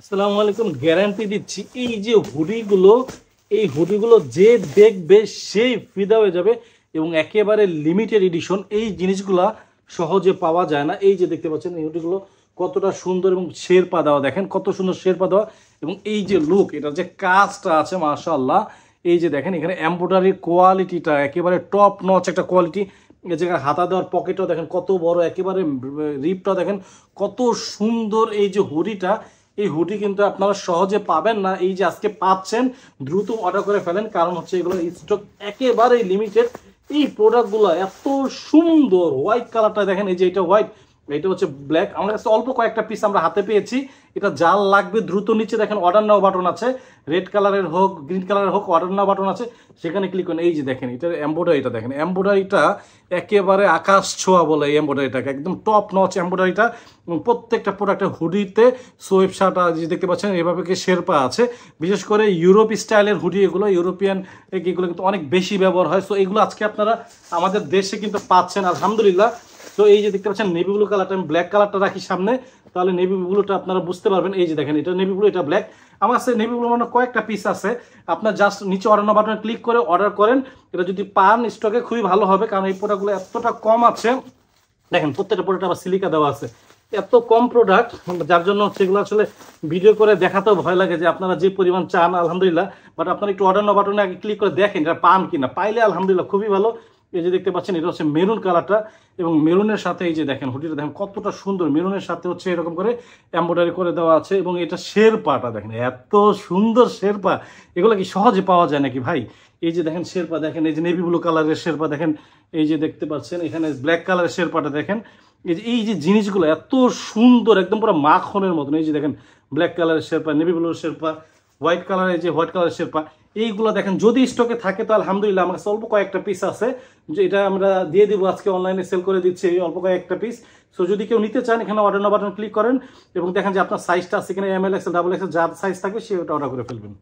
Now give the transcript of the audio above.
আসসালামু আলাইকুম। গ্যারান্টি দিচ্ছি এই যে হুডিগুলো, এই হুডিগুলো যে দেখবে সেই ফিদা হয়ে যাবে এবং একেবারে লিমিটেড এডিশন। এই জিনিসগুলা সহজে পাওয়া যায় না। এই যে দেখতে পাচ্ছেন এই হুডিগুলো কতটা সুন্দর এবং শেরপা দেওয়া, দেখেন কত সুন্দর শেরপা দেওয়া এবং এই যে লুক, এটা যে কাজটা আছে মাশাআল্লাহ। এই যে দেখেন এখানে এমব্রয়ডারির কোয়ালিটিটা একেবারে টপ নচ একটা কোয়ালিটি। এই জায়গায় হাতা দেওয়ার পকেটটাও দেখেন কত বড়, একেবারে রিপটা দেখেন কত সুন্দর। এই যে হুডিটা, এই হুডি কিন্তু আপনারা সহজে পাবেন না। এই যে আজকে পাচ্ছেন, দ্রুত অর্ডার করে ফেলেন, কারণ হচ্ছে এগুলো স্টক একেবারে লিমিটেড। এই প্রোডাক্টগুলো এত সুন্দর, হোয়াইট কালারটা দেখেন, এই যে এটা হোয়াইট, এটা হচ্ছে ব্ল্যাক। আমার কাছে অল্প কয়েকটা পিস আমরা হাতে পেয়েছি। এটা যার লাগবে দ্রুত নিচে দেখেন অর্ডার নাও বাটন আছে, রেড কালারের হোক গ্রিন কালারের হোক অর্ডার নাও বাটন আছে, সেখানে ক্লিক করেন। এই যে দেখেন এটার এমব্রয়ডারিটা দেখেন, এমব্রয়ডারিটা একেবারে আকাশ ছোঁয়া বলে এই এমব্রয়ডারিটাকে, একদম টপ নচ এমব্রয়ডারিটা। প্রত্যেকটা প্রোডাক্টের হুডিতে সোয়েব শার্ট যে দেখতে পাচ্ছেন এভাবে কি শেরপা আছে। বিশেষ করে ইউরোপ স্টাইলের হুডি, এগুলো ইউরোপিয়ান এগুলো কিন্তু অনেক বেশি ব্যবহার হয়। সো এগুলো আজকে আপনারা আমাদের দেশে কিন্তু পাচ্ছেন আলহামদুলিল্লাহ। তো এই যে দেখতে পাচ্ছেন নেভি ব্লু কালারটা, আমি ব্ল্যাক কালারটা রাখি সামনে, তাহলে নেভি ব্লুটা আপনারা বুঝতে পারবেন। এই যে দেখেন এটা নেভি ব্লু, এটা ব্ল্যাক। আমার কাছে নেভি ব্লু মানে কয়েকটা পিস আছে। আপনার জাস্ট নিচে অর্ডার নাও বাটনে ক্লিক করে অর্ডার করেন। এটা যদি পান স্টকে খুবই ভালো হবে, কারণ এই প্রোডাক্টগুলো এতটা কম আছে। দেখেন প্রত্যেকটা প্রোডাক্ট আবার সিলিকা দেওয়া আছে, এত কম প্রোডাক্ট, যার জন্য সেগুলো আসলে ভিডিও করে দেখাতেও ভয় লাগে যে আপনারা যে পরিমাণ চান আলহামদুলিল্লাহ। বাট আপনারা একটু অর্ডার নাও বাটনে আগে ক্লিক করে দেখেন এটা পান কিনা, পাইলে আলহামদুলিল্লাহ খুবই ভালো। এই যে দেখতে পাচ্ছেন এটা হচ্ছে মেরুন কালারটা, এবং মেরুনের সাথে এই যে দেখেন হুডিটা দেখেন কতটা সুন্দর, মেরুনের সাথে হচ্ছে এরকম করে এমব্রয়ডারি করে দেওয়া আছে। এবং এটা শেরপাটা দেখেন এত সুন্দর শেরপা, এগুলো কি সহজে পাওয়া যায় নাকি ভাই? এই যে দেখেন শেরপা দেখেন, এই যে নেভি ব্লু কালারের শেরপা দেখেন, এই যে দেখতে পাচ্ছেন এখানে ব্ল্যাক কালারের শেরপাটা দেখেন। এই যে জিনিসগুলো এত সুন্দর, একদম পুরো মাখনের মতন। এই যে দেখেন ব্ল্যাক কালারের শেরপা, নেভি ব্লুর শেরপা, হোয়াইট কালারের যে হোয়াইট কালারের শেরপা, এইগুলো দেখেন যদি স্টকে থাকে তো আলহামদুলিল্লাহ। আমার কাছে অল্প কয়েকটা পিস আছে, যে এটা আমরা দিয়ে দিব আজকে, অনলাইনে সেল করে দিচ্ছি এই অল্প কয়েকটা পিস। সো যদি কেউ নিতে চান এখানে অর্ডার নাও বাটন ক্লিক করেন এবং দেখেন যে আপনার সাইজটা আছে এখানে, M L X L double X L যার সাইজ থাকবে সে ওটা অর্ডার করে ফেলবেন।